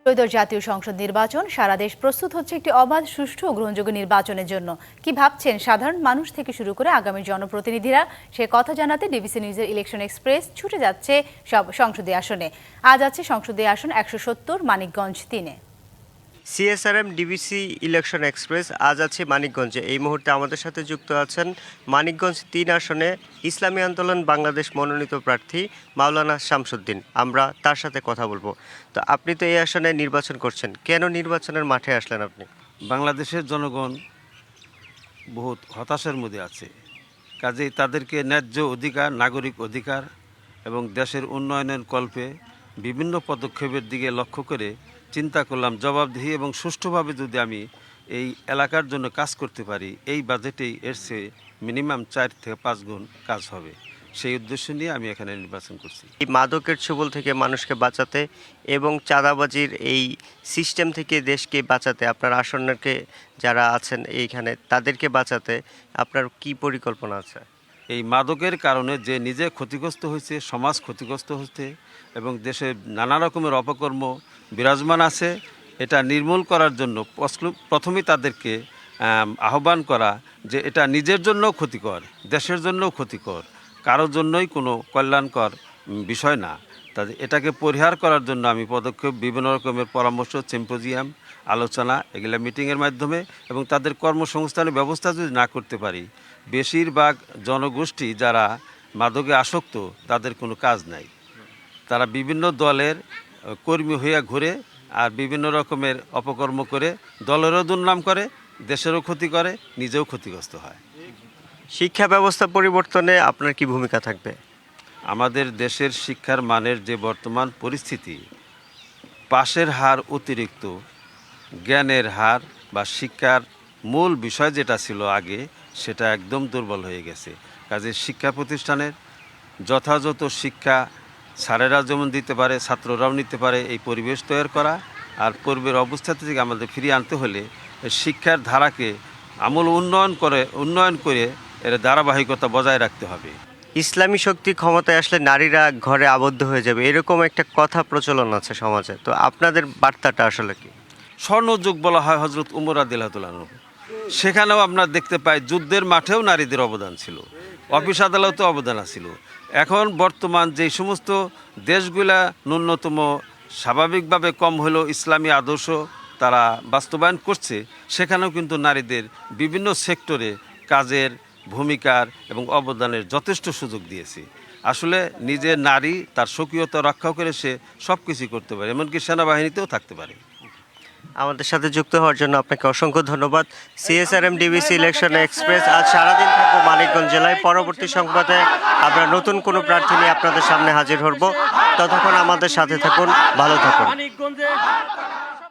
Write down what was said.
ত্রয়োদশ জাতীয় সংসদ নির্বাচন সারা দেশ প্রস্তুত হচ্ছে একটি অবাধ, সুষ্ঠু ও গ্রহণযোগ্য নির্বাচনের জন্য। কি ভাবছেন সাধারণ মানুষ থেকে শুরু করে আগামী জনপ্রতিনিধিরা, সে কথা জানাতে ডিবিসি নিউজের ইলেকশন এক্সপ্রেস ছুটে যাচ্ছে সব সংসদীয় আসনে। আজ আছে সংসদীয় আসন 170 মানিকগঞ্জ 3-এ। সিএসআরএম ডিবিসি ইলেকশন এক্সপ্রেস আজ আছে মানিকগঞ্জে। এই মুহূর্তে আমাদের সাথে যুক্ত আছেন মানিকগঞ্জ 3 আসনে ইসলামী আন্দোলন বাংলাদেশ মনোনীত প্রার্থী মাওলানা শামসুদ্দিন। আমরা তার সাথে কথা বলবো। তো আপনি তো এই আসনে নির্বাচন করছেন, কেন নির্বাচনের মাঠে আসলেন আপনি? বাংলাদেশের জনগণ বহুত হতাশার মধ্যে আছে, কাজেই তাদেরকে ন্যায্য অধিকার, নাগরিক অধিকার এবং দেশের উন্নয়নের কল্পে বিভিন্ন পদক্ষেপের দিকে লক্ষ্য করে চিন্তা করলাম জবাবদিহি এবং সুষ্ঠুভাবে যদি আমি এই এলাকার জন্য কাজ করতে পারি, এই বাজেটেই এর চেয়ে মিনিমাম 4 থেকে 5 গুণ কাজ হবে। সেই উদ্দেশ্য নিয়ে আমি এখানে নির্বাচন করছি। এই মাদকের ছোবল থেকে মানুষকে বাঁচাতে এবং চাঁদাবাজির এই সিস্টেম থেকে দেশকে বাঁচাতে, আপনার আসনকে যারা আছেন এইখানে তাদেরকে বাঁচাতে আপনার কি পরিকল্পনা আছে? এই মাদকের কারণে যে নিজে ক্ষতিগ্রস্ত হয়েছে, সমাজ ক্ষতিগ্রস্ত হচ্ছে এবং দেশে নানা রকমের অপকর্ম বিরাজমান আছে, এটা নির্মূল করার জন্য প্রথমেই তাদেরকে আহ্বান করা যে এটা নিজের জন্যও ক্ষতিকর, দেশের জন্যও ক্ষতিকর, কারোর জন্যই কোনো কল্যাণকর বিষয় না। তাদের এটাকে পরিহার করার জন্য আমি পদক্ষেপ, বিভিন্ন রকমের পরামর্শ, সিম্পোজিয়াম, আলোচনা, এগুলো মিটিংয়ের মাধ্যমে এবং তাদের কর্মসংস্থানের ব্যবস্থা যদি না করতে পারি, বেশিরভাগ জনগোষ্ঠী যারা মাদকে আসক্ত তাদের কোনো কাজ নাই। তারা বিভিন্ন দলের কর্মী হইয়া ঘুরে আর বিভিন্ন রকমের অপকর্ম করে দলেরও দুর্নাম করে, দেশেরও ক্ষতি করে, নিজেও ক্ষতিগ্রস্ত হয়। শিক্ষা ব্যবস্থা পরিবর্তনে আপনার কি ভূমিকা থাকবে? আমাদের দেশের শিক্ষার মানের যে বর্তমান পরিস্থিতি, পাশের হার অতিরিক্ত, জ্ঞানের হার বা শিক্ষার মূল বিষয় যেটা ছিল আগে, সেটা একদম দুর্বল হয়ে গেছে। কাজে শিক্ষা প্রতিষ্ঠানের যথাযথ শিক্ষা স্যারেরা যেমন দিতে পারে, ছাত্ররাও নিতে পারে, এই পরিবেশ তৈরি করা আর পূর্বের অবস্থা থেকে আমাদের ফিরিয়ে আনতে হলে শিক্ষার ধারাকে আমূল উন্নয়ন করে এর ধারাবাহিকতা বজায় রাখতে হবে। ইসলামী শক্তি ক্ষমতায় আসলে নারীরা ঘরে আবদ্ধ হয়ে যাবে, এরকম একটা কথা প্রচলন আছে সমাজে। তো আপনাদের বার্তাটা আসলে কি? স্বর্ণযুগ বলা হয় হজরত উমর রাদিয়াল্লাহু আনহু, সেখানেও আপনার দেখতে পাই যুদ্ধের মাঠেও নারীদের অবদান ছিল, অফিস আদালতেও অবদান ছিল। এখন বর্তমান যে সমস্ত দেশগুলা ন্যূনতম স্বাভাবিকভাবে কম হলেও ইসলামী আদর্শ তারা বাস্তবায়ন করছে, সেখানেও কিন্তু নারীদের বিভিন্ন সেক্টরে কাজের, ভূমিকার এবং অবদানের যথেষ্ট সুযোগ দিয়েছে। আসলে নিজে নারী তার স্বকীয়তা রক্ষা করে সে সব কিছুই করতে পারে, এমনকি সেনাবাহিনীতেও থাকতে পারে। আমাদের সাথে যুক্ত হওয়ার জন্য আপনাকে অসংখ্য ধন্যবাদ। সিএসআরএম ডিবিসি ইলেকশন এক্সপ্রেস আজ সারাদিন থাকবো মানিকগঞ্জ জেলায়। পরবর্তী সংবাদে আমরা নতুন কোনো প্রার্থী নিয়ে আপনাদের সামনে হাজির হব। ততক্ষণ আমাদের সাথে থাকুন, ভালো থাকুন।